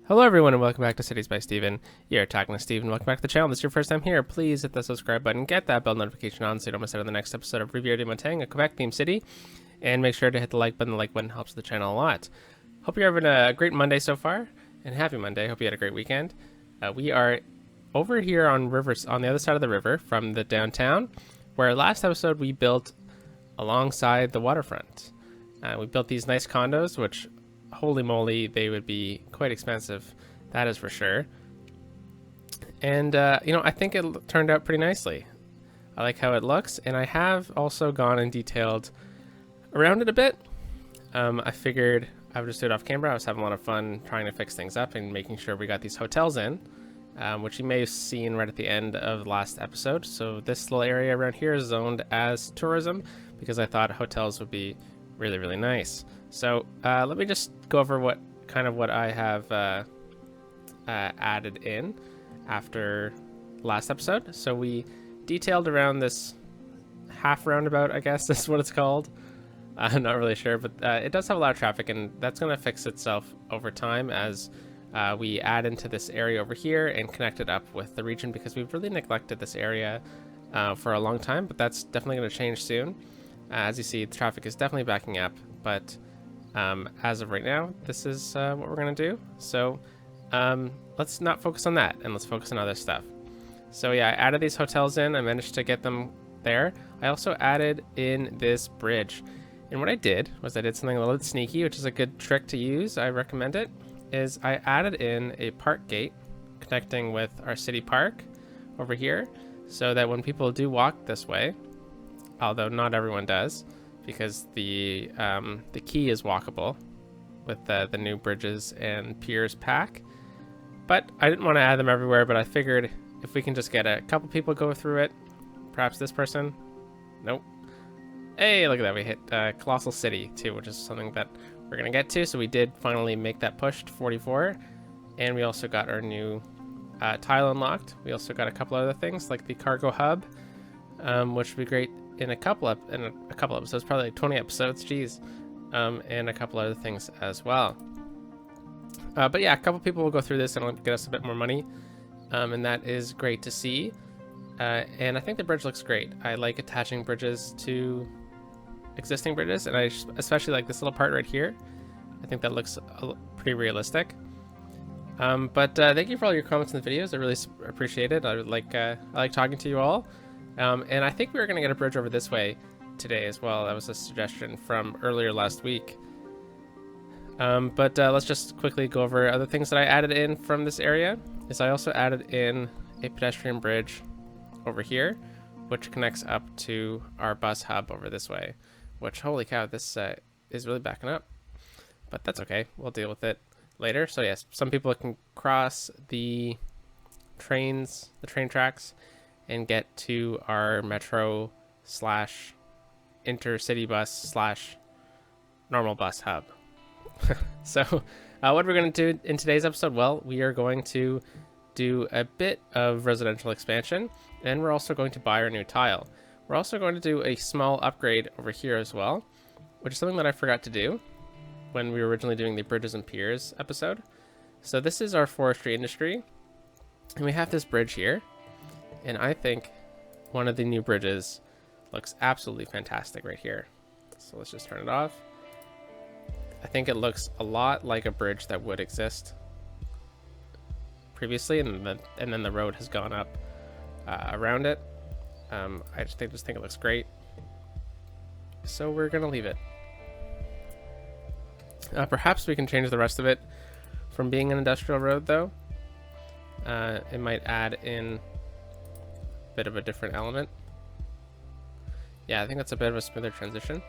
Hello everyone and welcome back to Cities by Steven. You're talking to Steven. Welcome back to the channel. If this is your first time here, please hit the subscribe button, get that bell notification on so you don't miss out on the next episode of Rivière-des-Montagnes, a Quebec themed city, and make sure to hit the like button. The like button helps the channel a lot. Hope you're having a great Monday so far, and happy Monday. Hope you had a great weekend. We are over here on the other side of the river from the downtown, where last episode we built alongside the waterfront. We built these nice condos, which holy moly, they would be quite expensive, that is for sure. And I think it turned out pretty nicely. I like how it looks, and I have also gone and detailed around it a bit. I figured I would just do it off camera. I was having a lot of fun trying to fix things up and making sure we got these hotels in, which you may have seen right at the end of the last episode. So this little area around here is zoned as tourism because I thought hotels would be really, really nice. So let me just go over what I have added in after last episode. So we detailed around this half roundabout, I guess is what it's called. I'm not really sure, but it does have a lot of traffic, and that's going to fix itself over time as we add into this area over here and connect it up with the region, because we've really neglected this area for a long time, but that's definitely going to change soon. As you see, the traffic is definitely backing up, but as of right now, this is what we're going to do. So let's not focus on that, and let's focus on other stuff. So yeah, I added these hotels in. I managed to get them there. I also added in this bridge. And what I did was I did something a little bit sneaky, which is a good trick to use. I recommend it. Is I added in a park gate connecting with our city park over here, so that when people do walk this way, although not everyone does, because the key is walkable with the new bridges and piers pack. But I didn't want to add them everywhere, but I figured if we can just get a couple people go through it, perhaps this person. Nope. Hey, look at that. We hit Colossal City too, which is something that we're going to get to. So we did finally make that push to 44. And we also got our new tile unlocked. We also got a couple other things like the cargo hub, which would be great in a couple episodes, probably like 20 episodes, geez, and a couple other things as well. But yeah, a couple people will go through this and it'll get us a bit more money, and that is great to see. And I think the bridge looks great. I like attaching bridges to existing bridges, and I especially like this little part right here. I think that looks pretty realistic. But thank you for all your comments in the videos. I really appreciate it. I like talking to you all. And I think we were going to get a bridge over this way today as well. That was a suggestion from earlier last week. But let's just quickly go over other things that I added in from this area. I also added in a pedestrian bridge over here, which connects up to our bus hub over this way, which, holy cow, this is really backing up. But that's okay. We'll deal with it later. So yes, some people can cross the train tracks and get to our metro / intercity bus / normal bus hub. So what we're going to do in today's episode, well, we are going to do a bit of residential expansion, and we're also going to buy our new tile. We're also going to do a small upgrade over here as well, which is something that I forgot to do when we were originally doing the bridges and piers episode. So this is our forestry industry, and we have this bridge here. And I think one of the new bridges looks absolutely fantastic right here. So let's just turn it off. I think it looks a lot like a bridge that would exist previously, and then the road has gone up around it. I just think it looks great. So we're gonna leave it. Perhaps we can change the rest of it from being an industrial road, though. It might add in bit of a different element. Yeah, I think that's a bit of a smoother transition.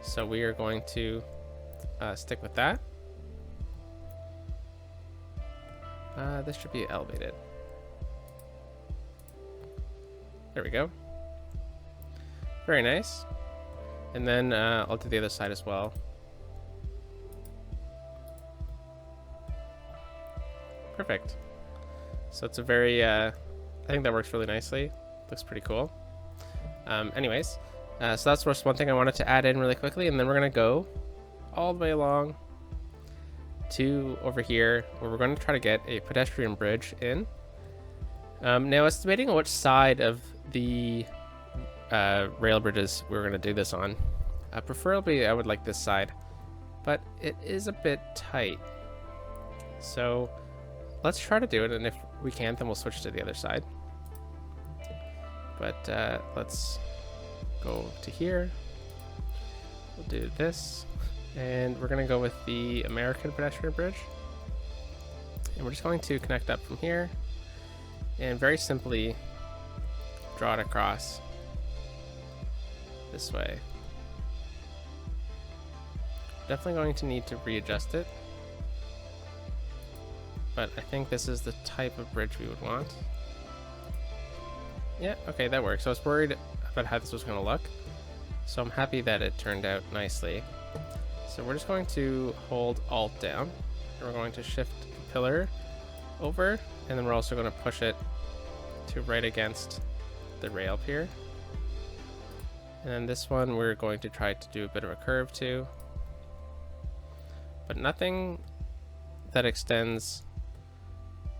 So we are going to stick with that. This should be elevated. There we go. Very nice. And then I'll do the other side as well. Perfect. So it's a very I think that works really nicely. Looks pretty cool. Anyways, so that's just one thing I wanted to add in really quickly, and then we're gonna go all the way along to over here, where we're going to try to get a pedestrian bridge in. Now, estimating on which side of the rail bridges we're going to do this on. Preferably, I would like this side, but it is a bit tight. So let's try to do it, and if we can't, then we'll switch to the other side. But let's go to here. We'll do this, and we're going to go with the American pedestrian bridge. And we're just going to connect up from here, and very simply draw it across this way. Definitely going to need to readjust it, but I think this is the type of bridge we would want. Yeah, okay, that works. I was worried about how this was going to look, so I'm happy that it turned out nicely. So we're just going to hold Alt down, and we're going to shift the pillar over, and then we're also going to push it to right against the rail here. And then this one we're going to try to do a bit of a curve too, but nothing that extends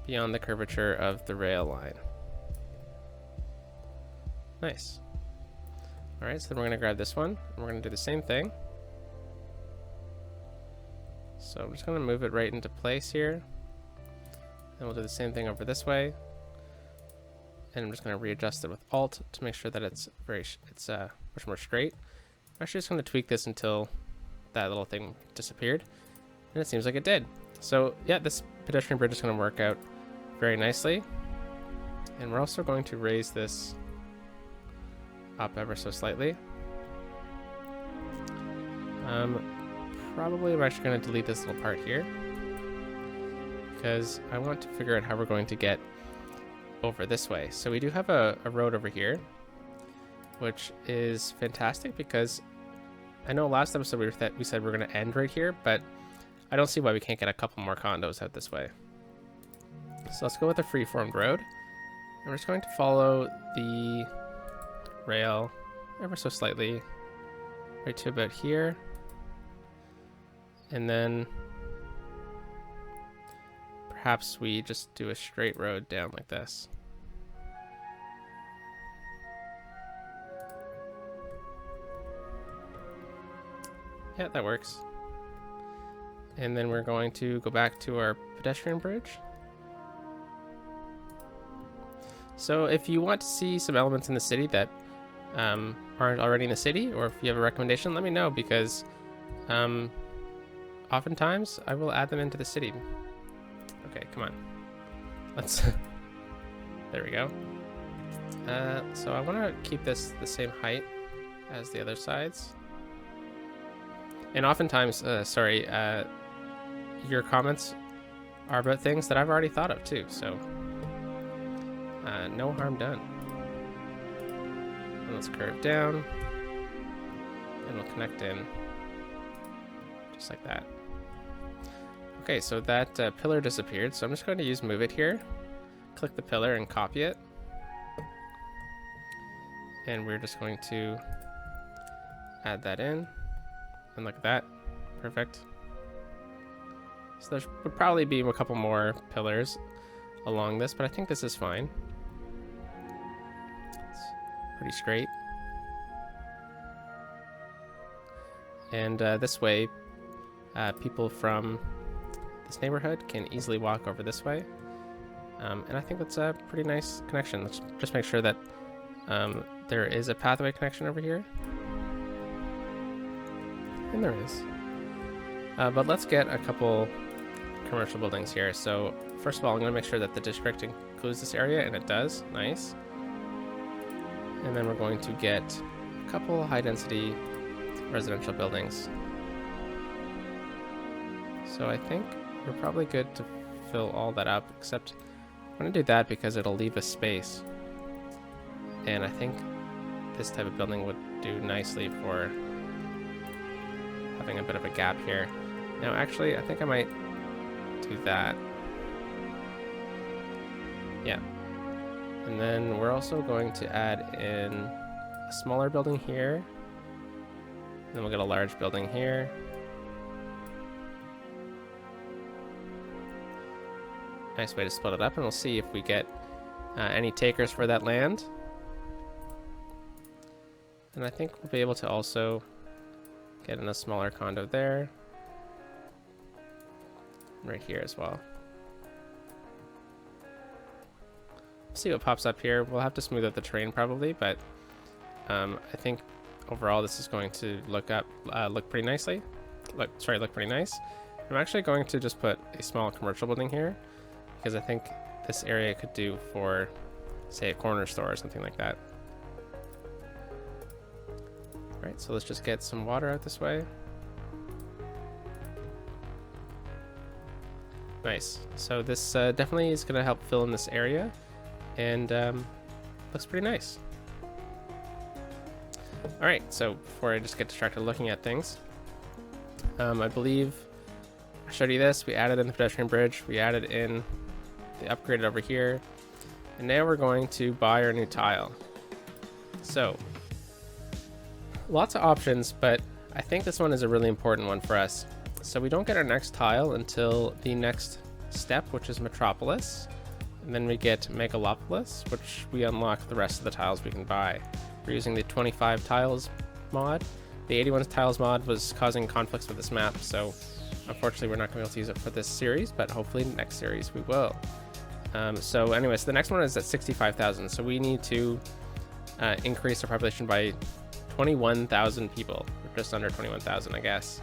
beyond the curvature of the rail line. Nice. Alright, so then we're going to grab this one, and we're going to do the same thing. So I'm just going to move it right into place here, and we'll do the same thing over this way. And I'm just going to readjust it with Alt to make sure that it's much more straight. I'm actually just going to tweak this until that little thing disappeared, and it seems like it did. So yeah, this pedestrian bridge is going to work out very nicely, and we're also going to raise this up ever so slightly. Probably I'm actually going to delete this little part here, because I want to figure out how we're going to get over this way. So we do have a road over here, which is fantastic, because I know last episode we said we're going to end right here, but I don't see why we can't get a couple more condos out this way. So let's go with a free-formed road, and we're just going to follow the rail ever so slightly right to about here, and then perhaps we just do a straight road down like this. Yeah, that works. And then we're going to go back to our pedestrian bridge. So if you want to see some elements in the city that aren't already in the city, or if you have a recommendation, let me know, because oftentimes I will add them into the city. Okay, come on. Let's... There we go. So I want to keep this the same height as the other sides. And oftentimes, your comments are about things that I've already thought of too, so no harm done. And let's curve down, and we'll connect in just like that. Okay, so that pillar disappeared, so I'm just going to use Move It here. Click the pillar and copy it. And we're just going to add that in. And look at that. Perfect. So there would probably be a couple more pillars along this, but I think this is fine. It's pretty straight. And this way, people from this neighborhood can easily walk over this way. And I think that's a pretty nice connection. Let's just make sure that there is a pathway connection over here. And there is. But let's get a couple commercial buildings here. So first of all, I'm going to make sure that the district includes this area, and it does. Nice. And then we're going to get a couple high-density residential buildings. So I think we're probably good to fill all that up, except I'm going to do that because it'll leave a space. And I think this type of building would do nicely for having a bit of a gap here. Now, actually, I think I might do that. Yeah. And then we're also going to add in a smaller building here. Then we'll get a large building here. nice way to split it up, and we'll see if we get any takers for that land. And I think we'll be able to also get in a smaller condo there. Right here as well. See what pops up here. We'll have to smooth out the terrain probably, but I think overall this is going to look pretty nicely. Look pretty nice. I'm actually going to just put a small commercial building here because I think this area could do for, say, a corner store or something like that. All right, so let's just get some water out this way. Nice. So this definitely is going to help fill in this area, and looks pretty nice. All right, so before I just get distracted looking at things, I believe I showed you this. We added in the pedestrian bridge. We added in the upgrade over here, and now we're going to buy our new tile. So lots of options, but I think this one is a really important one for us. So we don't get our next tile until the next step, which is Metropolis, and then we get Megalopolis, which we unlock the rest of the tiles we can buy. We're using the 25 tiles mod. The 81 tiles mod was causing conflicts with this map, so unfortunately we're not going to be able to use it for this series, but hopefully next series we will. So anyways, the next one is at 65,000, so we need to increase our population by 21,000 people, or just under 21,000, I guess.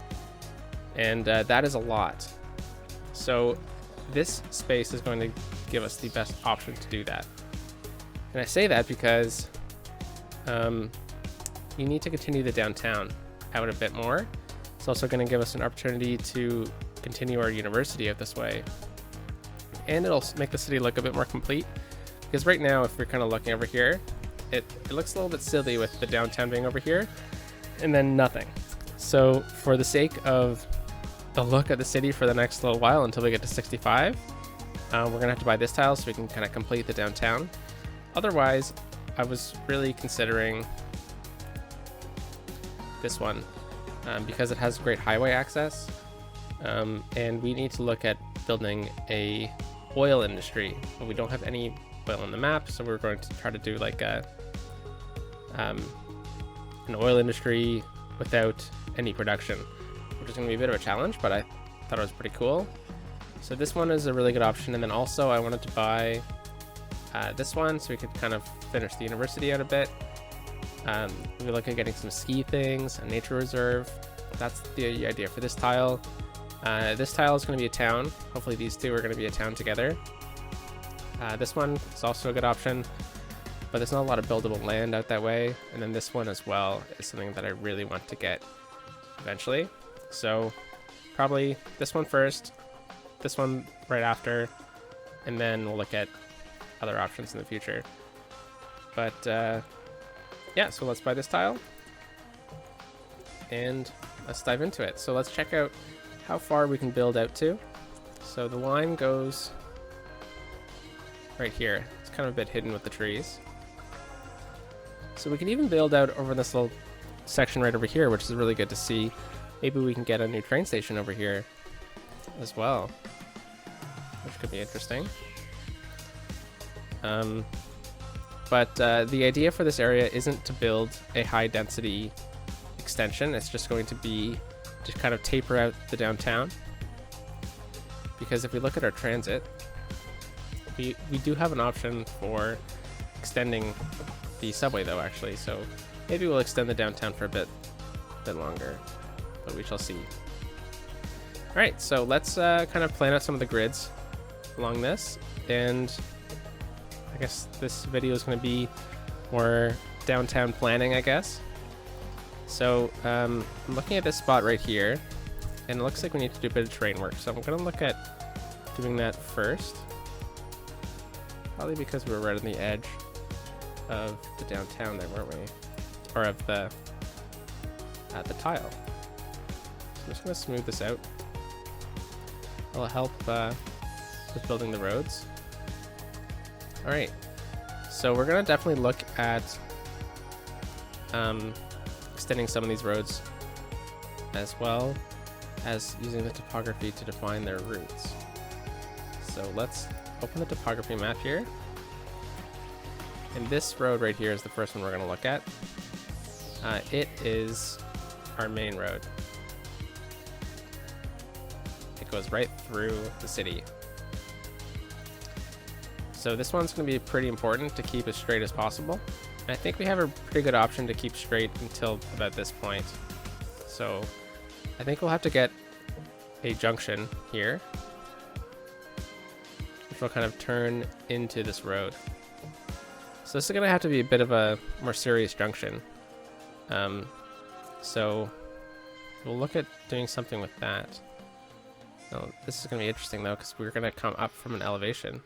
And that is a lot. So this space is going to give us the best option to do that. And I say that because you need to continue the downtown out a bit more. It's also going to give us an opportunity to continue our university out this way. And it'll make the city look a bit more complete. Because right now, if we're kind of looking over here, it looks a little bit silly with the downtown being over here and then nothing. So for the sake of the look at the city for the next little while until we get to 65, we're gonna have to buy this tile so we can kind of complete the downtown. Otherwise, I was really considering this one because it has great highway access, and we need to look at building a oil industry, but we don't have any oil on the map, so we're going to try to do like an oil industry without any production, which is going to be a bit of a challenge, but I thought it was pretty cool. So this one is a really good option, and then also I wanted to buy this one so we could kind of finish the university out a bit. We look at getting some ski things, a nature reserve. That's the idea for this tile. This tile is going to be a town. Hopefully these two are going to be a town together. This one is also a good option, but there's not a lot of buildable land out that way. And then this one as well is something that I really want to get eventually. So probably this one first, this one right after, and then we'll look at other options in the future. But yeah, so let's buy this tile and let's dive into it. So let's check out how far we can build out to. So the line goes right here. It's kind of a bit hidden with the trees. So we can even build out over this little section right over here, which is really good to see. Maybe we can get a new train station over here as well, which could be interesting. But the idea for this area isn't to build a high density extension. It's just going to be to kind of taper out the downtown. Because if we look at our transit, we do have an option for extending the subway though, actually. So maybe we'll extend the downtown for a bit longer, but we shall see. All right, so let's kind of plan out some of the grids along this, and I guess this video is going to be more downtown planning, I guess. So I'm looking at this spot right here, and it looks like we need to do a bit of terrain work. So I'm going to look at doing that first, probably because we were right on the edge of the downtown there, weren't we? Or of the tile. So I'm just going to smooth this out. It'll help with building the roads. All right, so we're gonna definitely look at extending some of these roads as well as using the topography to define their routes. So let's open the topography map here. And this road right here is the first one we're going to look at. It is our main road. It goes right through the city. So this one's going to be pretty important to keep as straight as possible. And I think we have a pretty good option to keep straight until about this point. So I think we'll have to get a junction here, which will kind of turn into this road. So this is going to have to be a bit of a more serious junction. So we'll look at doing something with that. Oh, this is going to be interesting though, because we're going to come up from an elevation.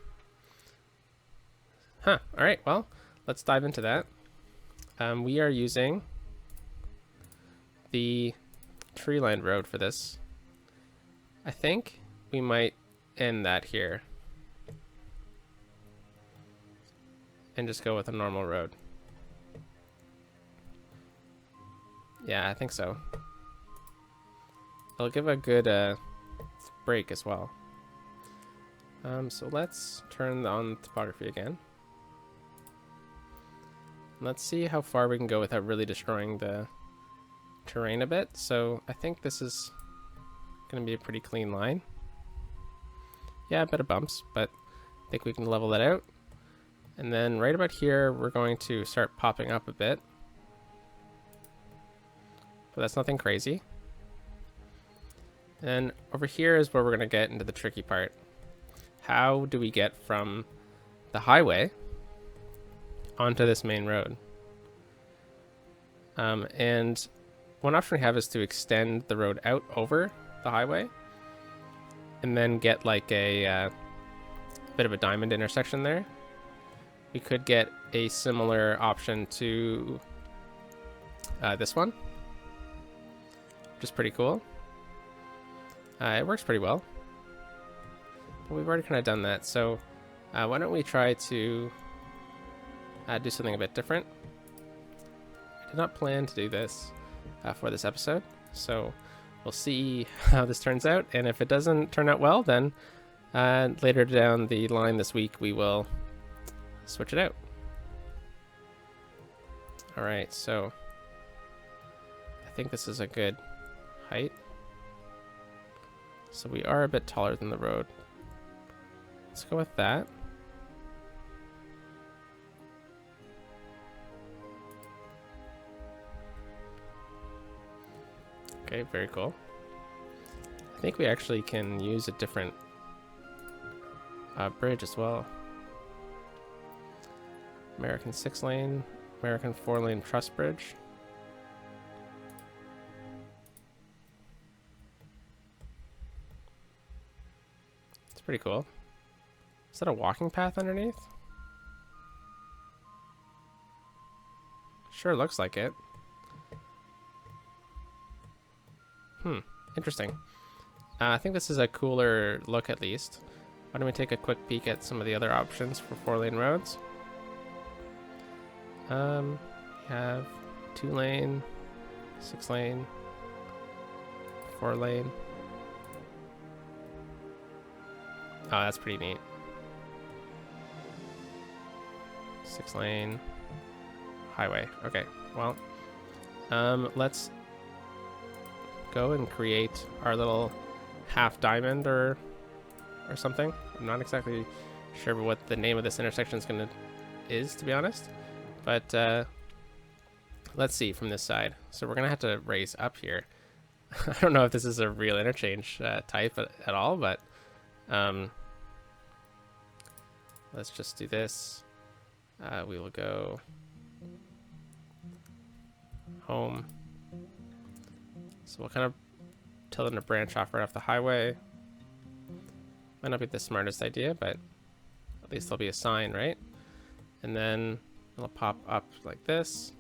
Huh, alright, well, let's dive into that. We are using the tree-lined road for this. I think we might end that here and just go with a normal road. Yeah, I think so. It'll give a good break as well. So let's turn on topography again. Let's see how far we can go without really destroying the terrain a bit. So I think this is going to be a pretty clean line. Yeah, a bit of bumps, but I think we can level that out. And then right about here, we're going to start popping up a bit. But that's nothing crazy. And over here is where we're going to get into the tricky part. How do we get from the highway onto this main road? And one option we have is to extend the road out over the highway and then get like a bit of a diamond intersection there. We could get a similar option to this one, which is pretty cool. It works pretty well. But we've already kind of done that, so why don't we try to do something a bit different. I did not plan to do this for this episode, so we'll see how this turns out, and if it doesn't turn out well, then later down the line this week we will switch it out. Alright, so I think this is a good height. So we are a bit taller than the road. Let's go with that. Okay, very cool. I think we actually can use a different bridge as well. American 6-lane, American 4-lane truss bridge. It's pretty cool. Is that a walking path underneath? Sure looks like it. Interesting. I think this is a cooler look at least. Why don't we take a quick peek at some of the other options for 4-lane roads? We have 2-lane, 6-lane, 4-lane. Oh, that's pretty neat. 6-lane highway. Okay, well, let's go and create our little half diamond or something. I'm not exactly sure what the name of this intersection is, to be honest. But let's see from this side. So we're gonna have to raise up here. I don't know if this is a real interchange type at all, but let's just do this. We will go home. So we'll kind of tell them to branch off right off the highway. Might not be the smartest idea, but at least there'll be a sign, right? And then it'll pop up like this.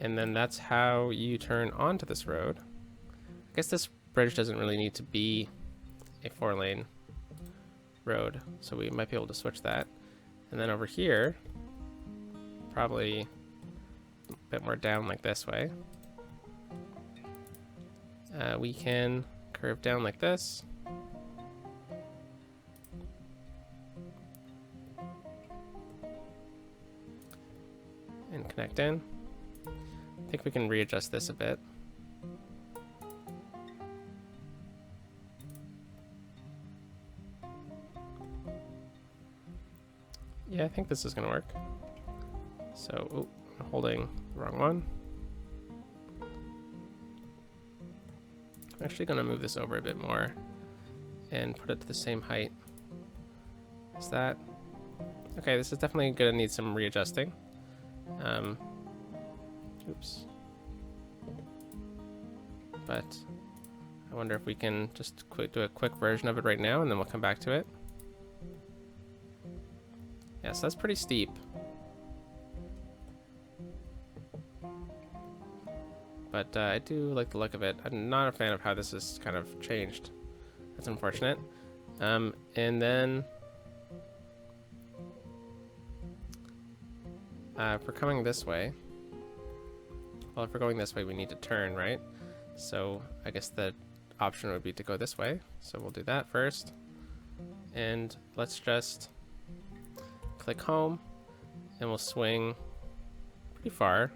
And then that's how you turn onto this road. I guess this bridge doesn't really need to be a 4-lane road, so we might be able to switch that. And then over here, probably a bit more down like this way. We can curve down like this. connect in. I think we can readjust this a bit. Yeah, I think this is gonna work. So, I'm holding the wrong one. I'm actually gonna move this over a bit more and put it to the same height as that. Okay, this is definitely gonna need some readjusting. Oops. But I wonder if we can just do a quick version of it right now, and then we'll come back to it. Yeah, so that's pretty steep. But I do like the look of it. I'm not a fan of how this is kind of changed. That's unfortunate. And then if we're coming this way, well, if we're going this way, we need to turn, right? So I guess the option would be to go this way. So we'll do that first. And let's just click home, and we'll swing pretty far.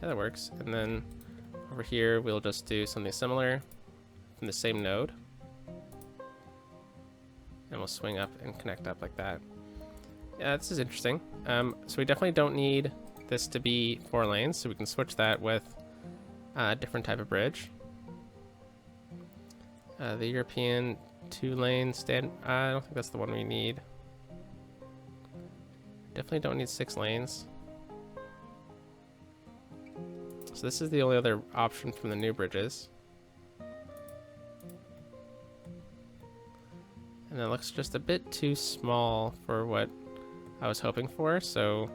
Yeah, that works. And then over here, we'll just do something similar from the same node. And we'll swing up and connect up like that. Yeah, this is interesting. So we definitely don't need this to be 4 lanes, so we can switch that with a different type of bridge. The European 2-lane stand, I don't think that's the one we need. Definitely don't need 6 lanes. So this is the only other option from the new bridges. And it looks just a bit too small for what I was hoping for, so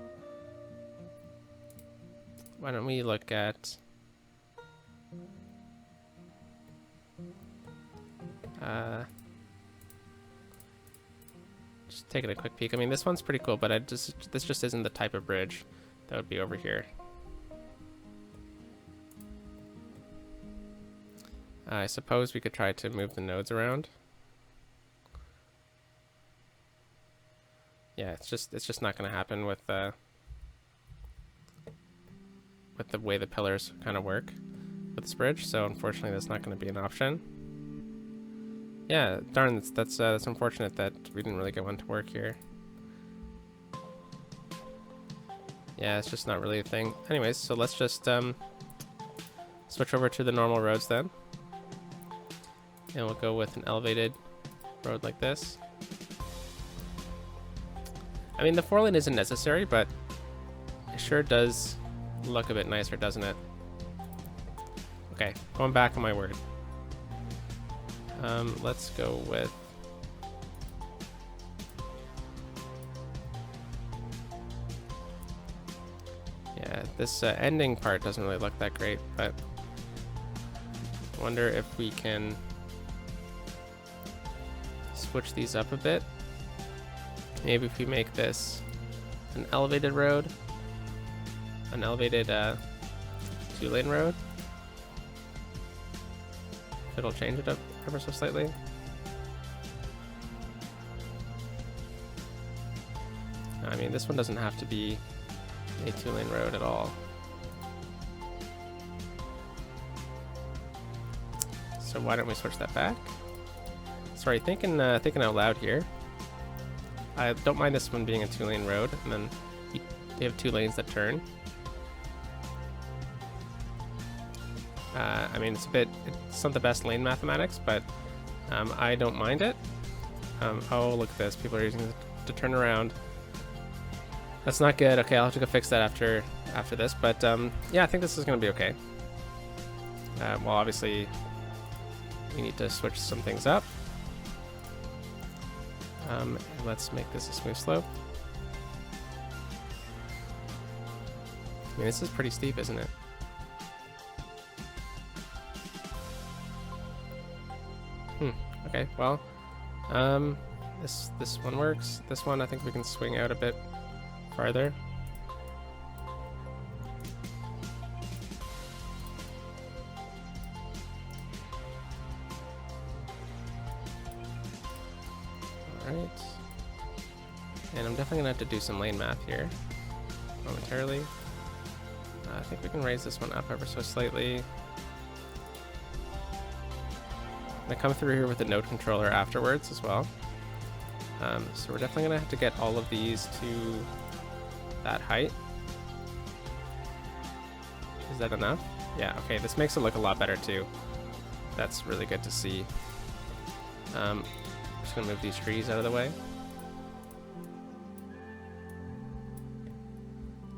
why don't we look at just taking a quick peek. I mean, this one's pretty cool, but this just isn't the type of bridge that would be over here. I suppose we could try to move the nodes around. Yeah, it's just not going to happen with the way the pillars kind of work with this bridge. So unfortunately, that's not going to be an option. Yeah, darn, that's unfortunate that we didn't really get one to work here. Yeah, it's just not really a thing. Anyways, so let's just switch over to the normal roads then, and we'll go with an elevated road like this. I mean, the 4-lane isn't necessary, but it sure does look a bit nicer, doesn't it? Okay, going back on my word. Let's go with... Yeah, this ending part doesn't really look that great, but I wonder if we can switch these up a bit. Maybe if we make this an elevated road, an elevated 2-lane road, it'll change it up ever so slightly. I mean, this one doesn't have to be a 2-lane road at all. So why don't we switch that back? Sorry, thinking out loud here. I don't mind this one being a 2-lane road, and then they have 2 lanes that turn. I mean, it's not the best lane mathematics, but I don't mind it. Oh, look at this. People are using it to turn around. That's not good. Okay, I'll have to go fix that after this. But yeah, I think this is going to be okay. Well, obviously, we need to switch some things up. And let's make this a smooth slope. I mean, this is pretty steep, isn't it? Okay, well, this one works. This one, I think we can swing out a bit farther. Alright. And I'm definitely going to have to do some lane math here momentarily. I think we can raise this one up ever so slightly. I'm going to come through here with the node controller afterwards as well. So we're definitely going to have to get all of these to that height. Is that enough? Yeah, okay, this makes it look a lot better too. That's really good to see. I'm just going to move these trees out of the way.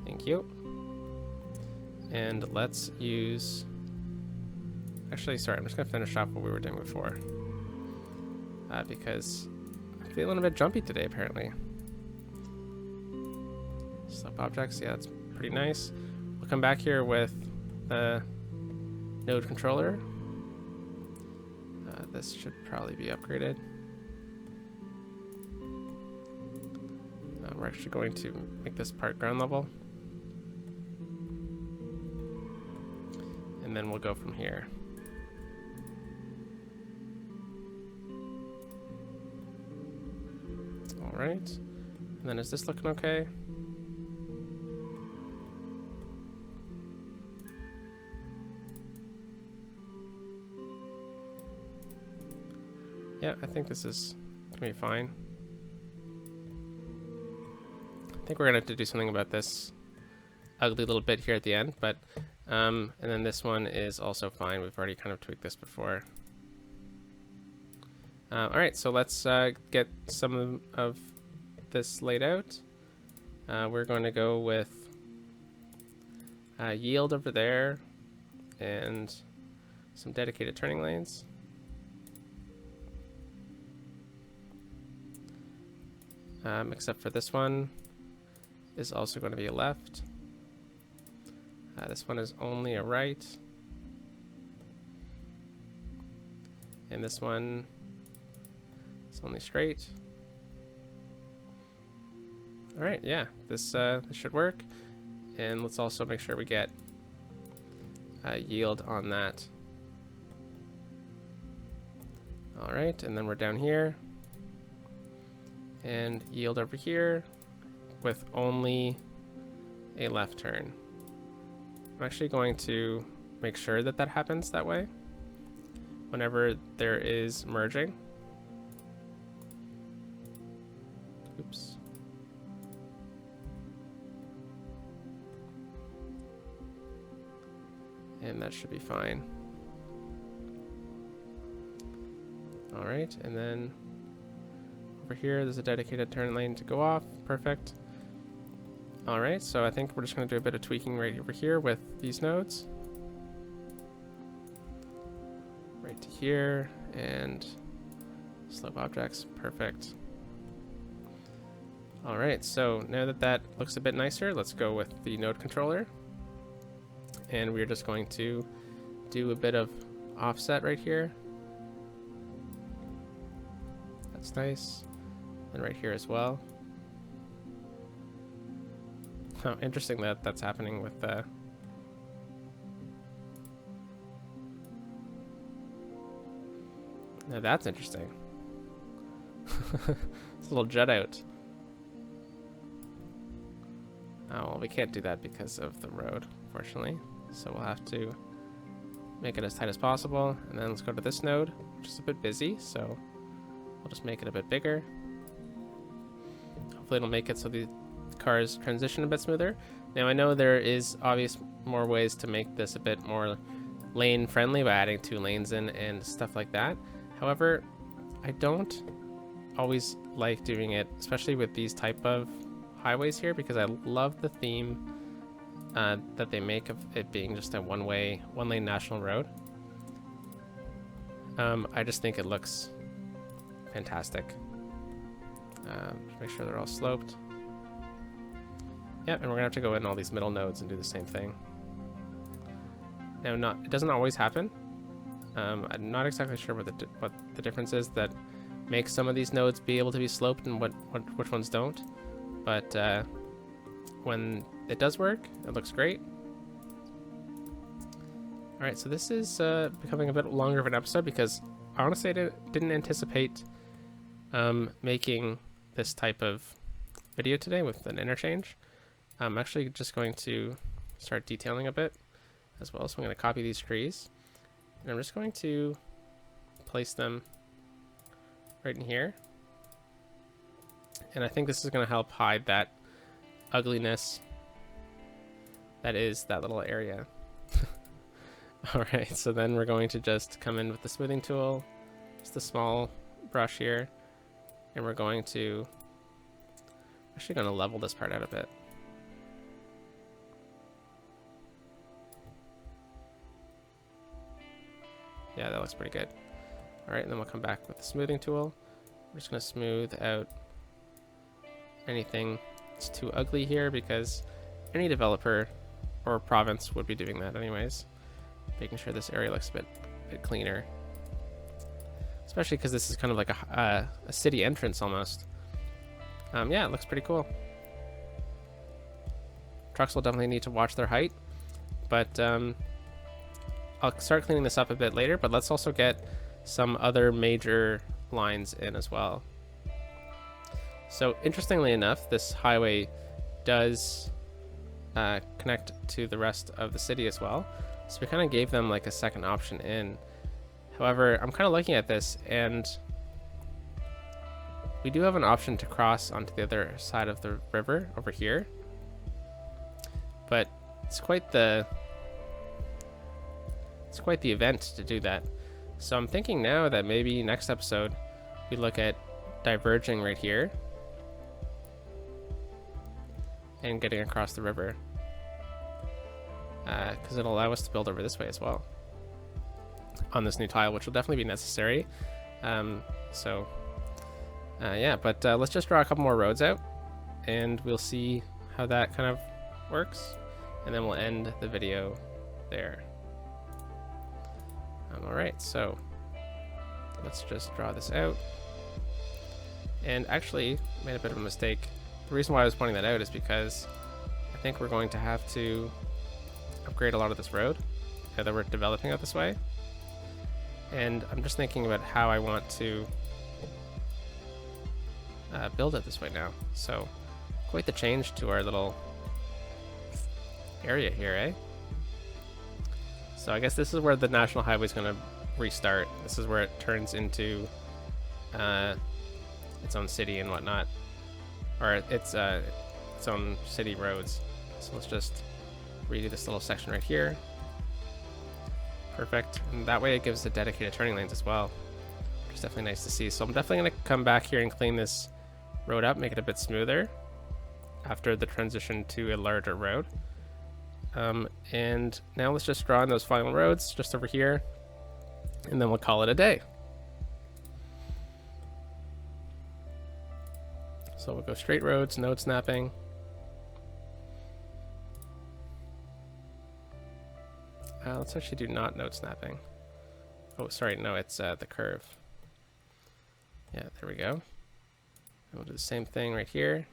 Thank you. And let's use... Actually, sorry, I'm just going to finish off what we were doing before. Because I'm feeling a bit jumpy today, apparently. Slope objects, yeah, that's pretty nice. We'll come back here with the node controller. This should probably be upgraded. We're actually going to make this part ground level. And then we'll go from here. All right. And then is this looking okay? Yeah, I think this is gonna be fine. I think we're gonna have to do something about this ugly little bit here at the end, but and then this one is also fine. We've already kind of tweaked this before. All right, so let's get some of this laid out. We're going to go with yield over there and some dedicated turning lanes. Except for this one is also going to be a left. This one is only a right. And this one is only straight. All right, yeah, this should work. And let's also make sure we get yield on that. All right, and then we're down here. And yield over here with only a left turn. I'm actually going to make sure that that happens that way whenever there is merging. Oops. And that should be fine. All right, and then over here, there's a dedicated turn lane to go off. Perfect. All right, so I think we're just going to do a bit of tweaking right over here with these nodes. Right to here, and slope objects. Perfect. All right, so now that that looks a bit nicer, let's go with the node controller. And we're just going to do a bit of offset right here. That's nice. And right here as well. Oh, interesting that that's happening with now that's interesting. It's a little jet out. Oh, well, we can't do that because of the road, unfortunately. So we'll have to make it as tight as possible. And then let's go to this node, which is a bit busy. So we'll just make it a bit bigger. Hopefully it'll make it so the cars transition a bit smoother. Now I know there is obvious more ways to make this a bit more lane friendly by adding 2 lanes in and stuff like that. However, I don't always like doing it, especially with these type of highways here, because I love the theme that they make of it being just a one lane national road. I just think it looks fantastic. Just make sure they're all sloped. Yeah, and we're gonna have to go in all these middle nodes and do the same thing. Now, it doesn't always happen. I'm not exactly sure what the difference is that makes some of these nodes be able to be sloped and which ones don't. But when it does work, it looks great. All right, so this is becoming a bit longer of an episode because honestly, I didn't anticipate making this type of video today with an interchange. I'm actually just going to start detailing a bit as well. So I'm going to copy these trees, and I'm just going to place them right in here. And I think this is going to help hide that ugliness that is that little area. Alright, so then we're going to just come in with the smoothing tool, just a small brush here, and we're going to actually going to level this part out a bit. Yeah, that looks pretty good. Alright, and then we'll come back with the smoothing tool. We're just going to smooth out anything that's too ugly here, because any developer or province would be doing that anyways. Making sure this area looks a bit cleaner. Especially because this is kind of like a city entrance almost. Yeah, it looks pretty cool. Trucks will definitely need to watch their height, but I'll start cleaning this up a bit later, but let's also get some other major lines in as well. So interestingly enough, this highway does connect to the rest of the city as well. So we kind of gave them like a second option in. However, I'm kind of looking at this, and we do have an option to cross onto the other side of the river over here. But it's quite the event to do that. So I'm thinking now that maybe next episode we look at diverging right here and getting across the river, because it'll allow us to build over this way as well on this new tile, which will definitely be necessary. Yeah, but let's just draw a couple more roads out, and we'll see how that kind of works, and then we'll end the video there. Alright, so let's just draw this out. And actually, made a bit of a mistake. The reason why I was pointing that out is because I think we're going to have to upgrade a lot of this road that we're developing out this way. And I'm just thinking about how I want to build it this way now. So quite the change to our little area here, eh? So I guess this is where the national highway is going to restart. This is where it turns into its own city and whatnot, or its own city roads. So let's just redo this little section right here. Perfect. And that way it gives the dedicated turning lanes as well, which is definitely nice to see. So I'm definitely going to come back here and clean this road up, make it a bit smoother after the transition to a larger road. And now let's just draw in those final roads just over here, and then we'll call it a day. So we'll go straight roads, node snapping. Let's actually do not node snapping. Oh, sorry, no, it's the curve. Yeah, there we go. And we'll do the same thing right here.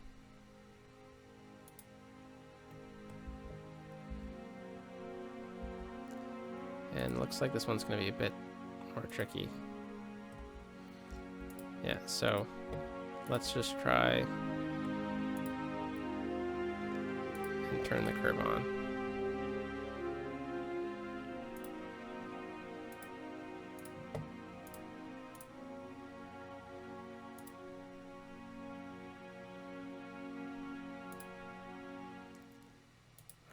And looks like this one's going to be a bit more tricky. Yeah, so let's just try and turn the curve on.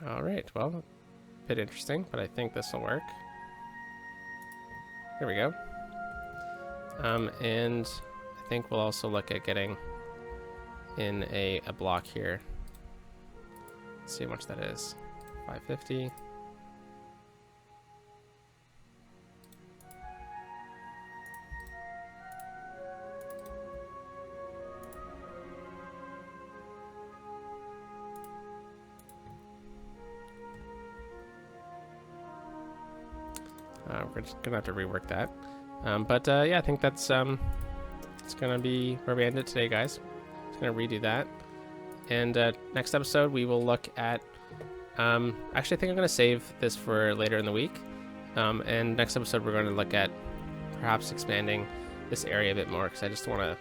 All right, well, a bit interesting, but I think this will work. There we go. And I think we'll also look at getting in a block here. Let's see how much that is. 550. We're just gonna have to rework that. Yeah, I think that's it's gonna be where we ended today, guys. Just gonna redo that. And next episode we will look at actually I think I'm gonna save this for later in the week. And next episode we're gonna look at perhaps expanding this area a bit more, because I just want to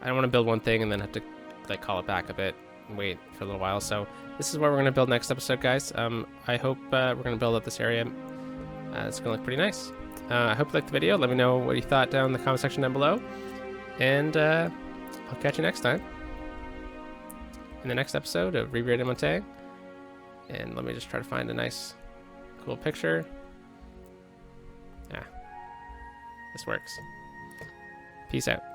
I don't want to build one thing and then have to like call it back a bit and wait for a little while. So this is what we're going to build next episode, guys. I hope we're going to build up this area. It's going to look pretty nice. I hope you liked the video. Let me know what you thought down in the comment section down below. And I'll catch you next time in the next episode of Rivière-des-Montagnes. And let me just try to find a nice, cool picture. Yeah, this works. Peace out.